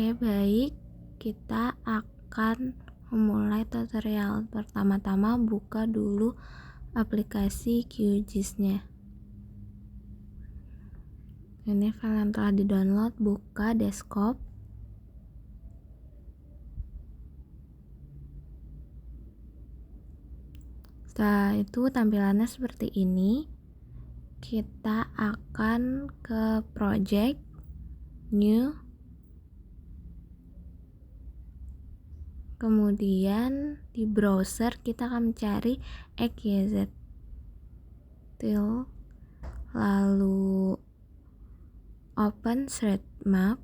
Oke, baik. Kita akan memulai tutorial. Pertama-tama buka dulu aplikasi QGIS-nya. Ini file yang telah di-download, buka desktop. Setelah itu tampilannya seperti ini. Kita akan ke project, new, kemudian di browser kita akan mencari XYZ, lalu OpenStreetMap,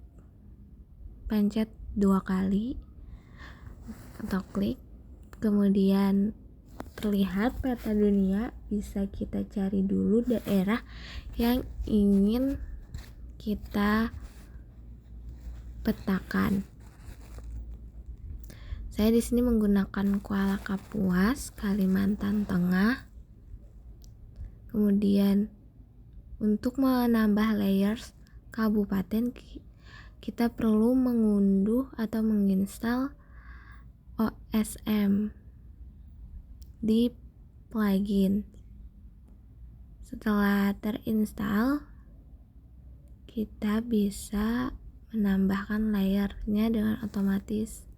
pencet 2 kali atau klik, kemudian terlihat peta dunia. Bisa kita cari dulu daerah yang ingin kita petakan. Saya di sini menggunakan Kuala Kapuas, Kalimantan Tengah. Kemudian untuk menambah layers kabupaten, kita perlu mengunduh atau menginstal OSM di plugin. Setelah terinstall, kita bisa menambahkan layernya dengan otomatis.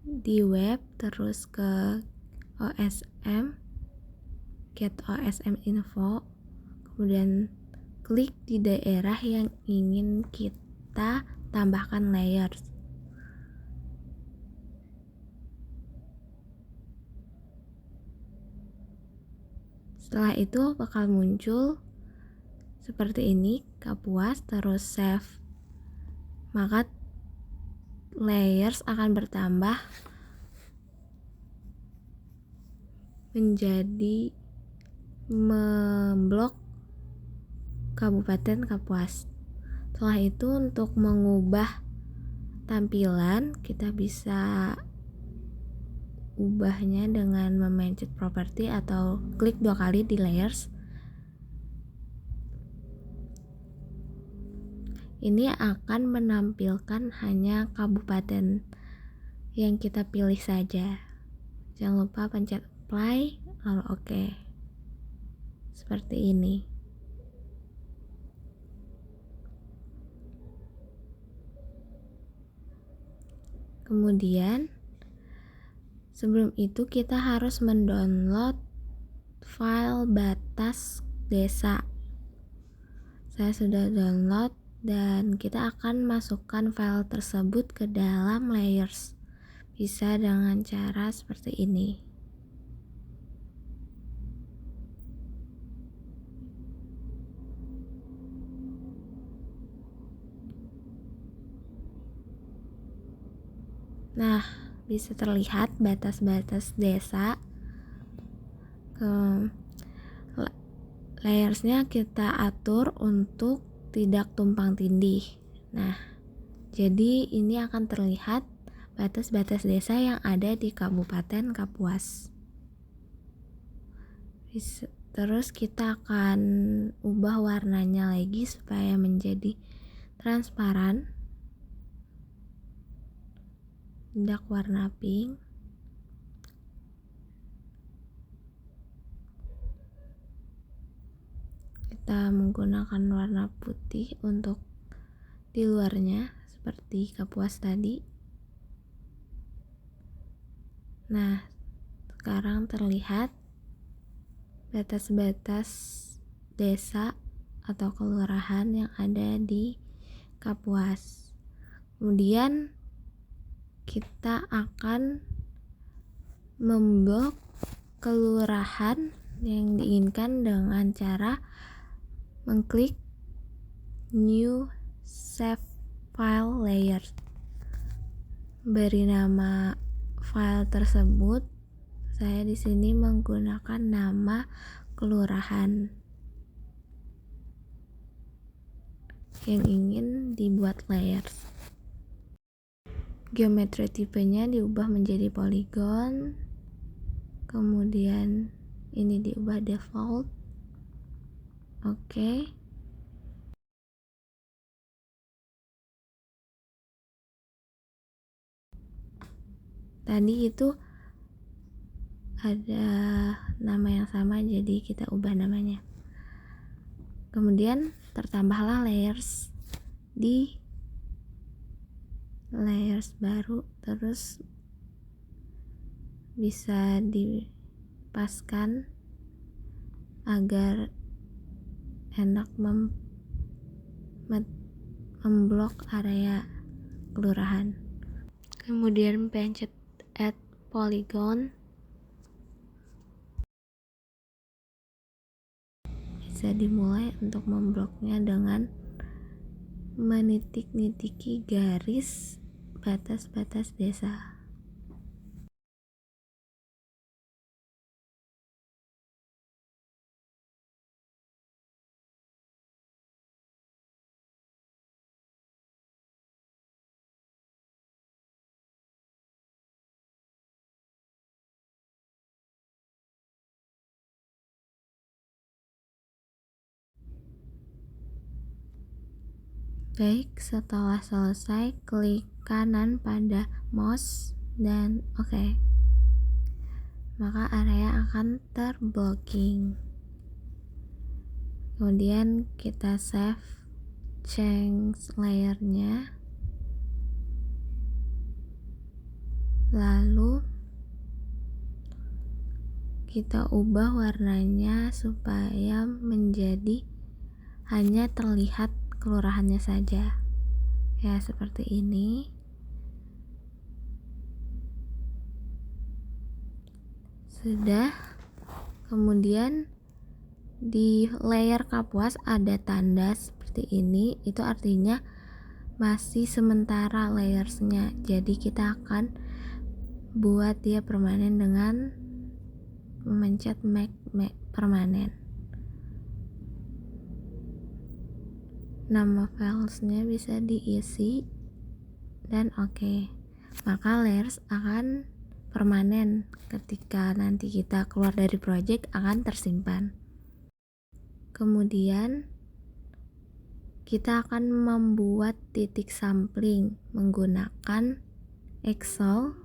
Di web, terus ke OSM, get OSM info, kemudian klik di daerah yang ingin kita tambahkan layers. Setelah itu bakal muncul seperti ini, Kapuas, terus save. Maka layers akan bertambah menjadi memblok Kabupaten Kapuas. Setelah itu untuk mengubah tampilan, kita bisa ubahnya dengan memencet property atau klik 2 kali di layers. Ini akan menampilkan hanya kabupaten yang kita pilih saja. Jangan lupa pencet apply, lalu oke. Seperti ini. Kemudian sebelum itu kita harus mendownload file batas desa. Saya sudah download dan kita akan masukkan file tersebut ke dalam layers. Bisa dengan cara seperti ini. Nah, bisa terlihat batas-batas desa. Layersnya kita atur untuk tidak tumpang tindih. Nah, jadi ini akan terlihat batas-batas desa yang ada di Kabupaten Kapuas. Terus kita akan ubah warnanya lagi supaya menjadi transparan. Tindak warna pink. Kita menggunakan warna putih untuk di luarnya seperti Kapuas tadi. Nah, sekarang terlihat batas-batas desa atau kelurahan yang ada di Kapuas. Kemudian kita akan memblok kelurahan yang diinginkan dengan cara mengklik new save file layer. Beri nama file tersebut. Saya di sini menggunakan nama kelurahan yang ingin dibuat layers. Geometri tipenya diubah menjadi polygon. Kemudian ini diubah default. Oke. Tadi itu ada nama yang sama, jadi kita ubah namanya. Kemudian tertambahlah layers di layers baru, terus bisa dipaskan agar enak memblok area kelurahan. Kemudian pencet add polygon, bisa dimulai untuk membloknya dengan menitik-nitiki garis batas-batas desa. Baik, setelah selesai, klik kanan pada mouse dan oke. Maka area akan terblocking. Kemudian kita save change layernya, lalu kita ubah warnanya supaya menjadi hanya terlihat kelurahannya saja, ya seperti ini. Sudah. Kemudian di layer Kapuas ada tanda seperti ini, itu artinya masih sementara layersnya, jadi kita akan buat dia permanen dengan memencet make permanen. Nama filesnya bisa diisi dan oke. Maka layers akan permanen, ketika nanti kita keluar dari project akan tersimpan. Kemudian kita akan membuat titik sampling menggunakan Excel.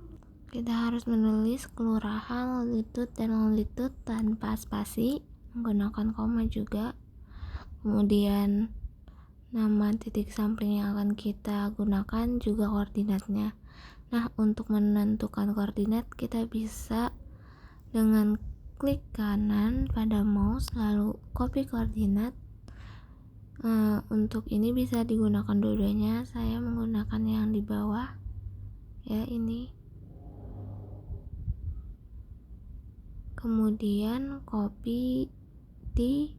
Kita harus menulis kelurahan, latitude dan longitude tanpa spasi, menggunakan koma juga. Kemudian nama titik sampling yang akan kita gunakan juga koordinatnya. Nah, untuk menentukan koordinat kita bisa dengan klik kanan pada mouse lalu copy koordinat. Untuk ini bisa digunakan dua-duanya, saya menggunakan yang di bawah ya, ini. Kemudian copy di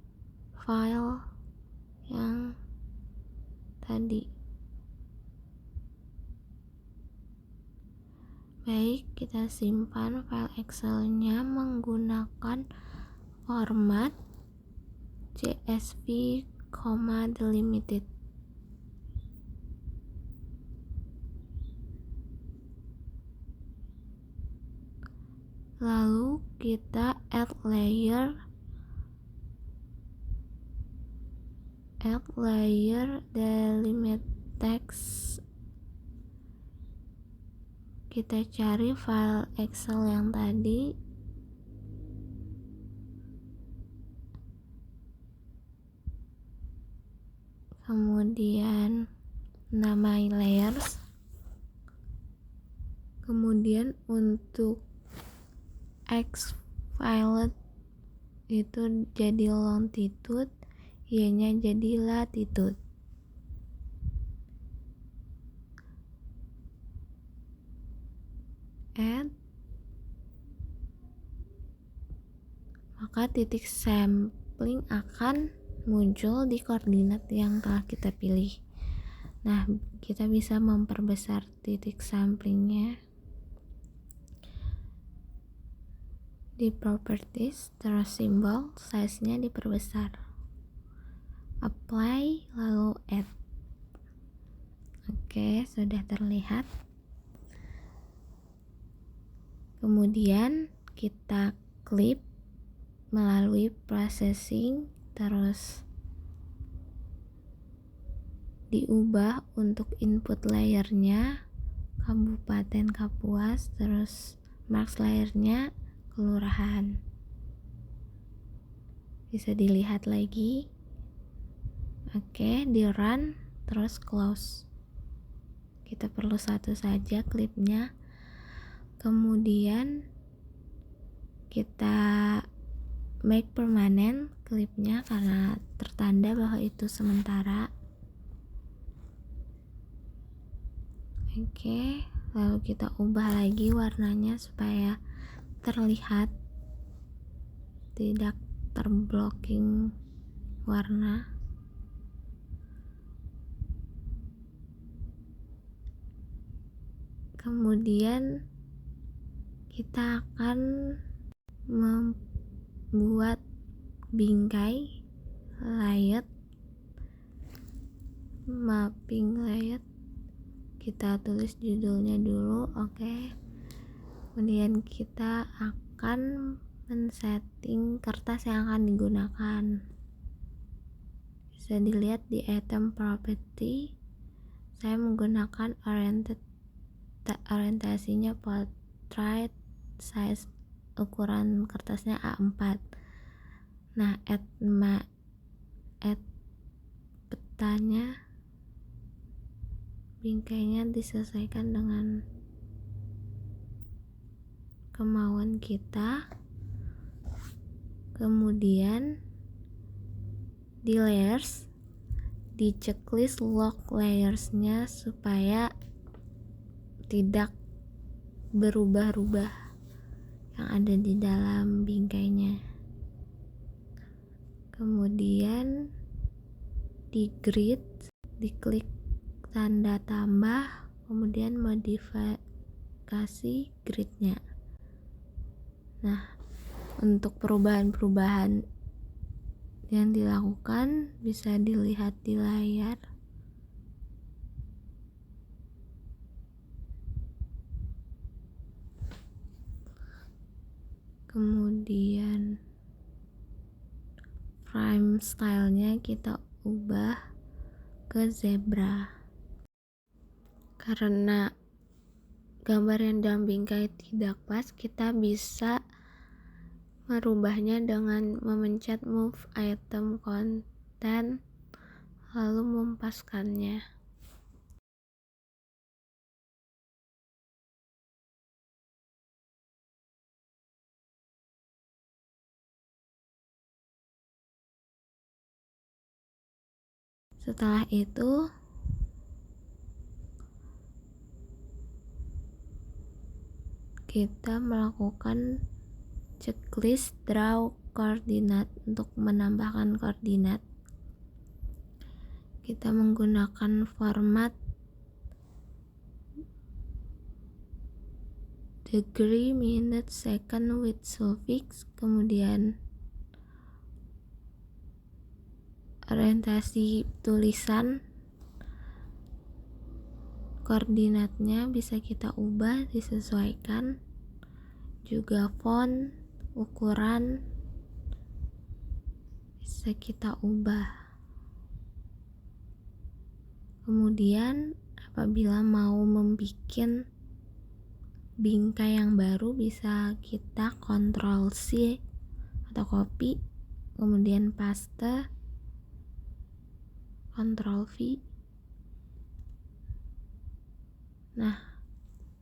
file yang tadi. Baik, kita simpan file Excel-nya menggunakan format CSV, delimited. Lalu kita add layer delimit text. Kita cari file Excel yang tadi. Kemudian nama layers. Kemudian untuk X file itu jadi longitude, Y-nya jadi latitude. Add, maka titik sampling akan muncul di koordinat yang telah kita pilih. Nah, kita bisa memperbesar titik samplingnya di properties, terus simbol size-nya diperbesar. Apply lalu add. Oke, sudah terlihat. Kemudian kita klip melalui processing, terus diubah untuk input layernya Kabupaten Kapuas, terus marks layernya kelurahan. Bisa dilihat lagi. Oke, di run terus close. Kita perlu satu saja klipnya. Kemudian kita make permanen klipnya karena tertanda bahwa itu sementara. Oke, lalu kita ubah lagi warnanya supaya terlihat tidak terblocking warna. Kemudian kita akan membuat bingkai layout, mapping layout. Kita tulis judulnya dulu, oke. Kemudian kita akan men-setting kertas yang akan digunakan. Bisa dilihat di item property, saya menggunakan orientasinya portrait size, ukuran kertasnya A4. Nah, add petanya, bingkainya disesuaikan dengan kemauan kita. Kemudian di layers, di checklist lock layersnya supaya tidak berubah-ubah yang ada di dalam bingkainya. Kemudian di grid, diklik tanda tambah, kemudian modifikasi gridnya. Nah, untuk perubahan-perubahan yang dilakukan bisa dilihat di layar. Kemudian frame stylenya kita ubah ke zebra karena gambar yang dalam bingkai tidak pas. Kita bisa merubahnya dengan memencet move item content lalu mempaskannya. Setelah itu kita melakukan checklist draw koordinat. Untuk menambahkan koordinat, kita menggunakan format degree, minute, second with suffix, kemudian orientasi tulisan, koordinatnya bisa kita ubah, disesuaikan, juga font, ukuran bisa kita ubah. Kemudian apabila mau membuat bingkai yang baru, bisa kita Ctrl C atau copy, kemudian paste, Ctrl V. Nah,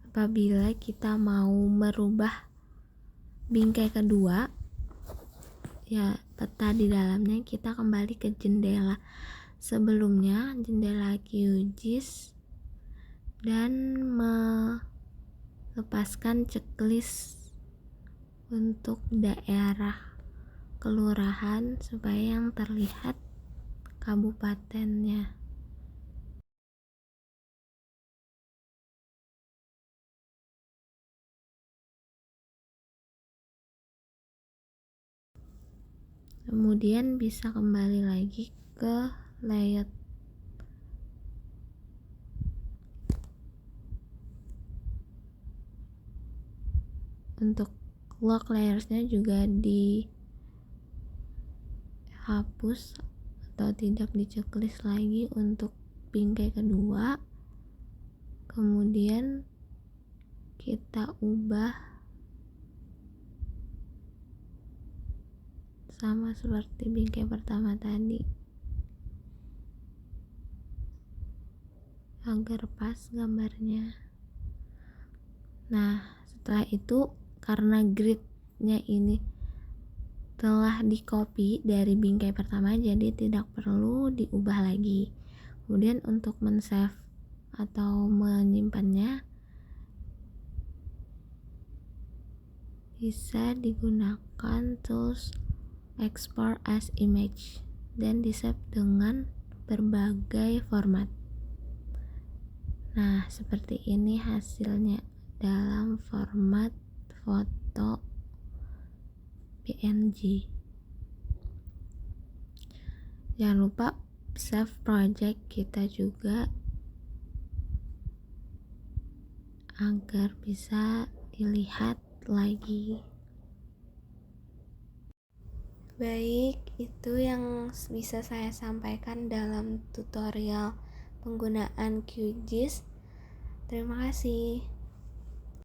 apabila kita mau merubah bingkai kedua, ya peta di dalamnya, kita kembali ke jendela sebelumnya, jendela QGIS, dan melepaskan checklist untuk daerah kelurahan supaya yang terlihat kabupatennya. Kemudian bisa kembali lagi ke layout. Untuk lock layersnya juga dihapus atau tidak di checklist lagi untuk bingkai kedua, kemudian kita ubah sama seperti bingkai pertama tadi agar pas gambarnya. Nah, setelah itu karena gridnya ini telah di copy dari bingkai pertama, jadi tidak perlu diubah lagi. Kemudian untuk men-save atau menyimpannya bisa digunakan tools export as image dan di-save dengan berbagai format. Nah, seperti ini hasilnya dalam format foto PNG. Jangan lupa save project kita juga agar bisa dilihat lagi. Baik, itu yang bisa saya sampaikan dalam tutorial penggunaan QGIS. Terima kasih.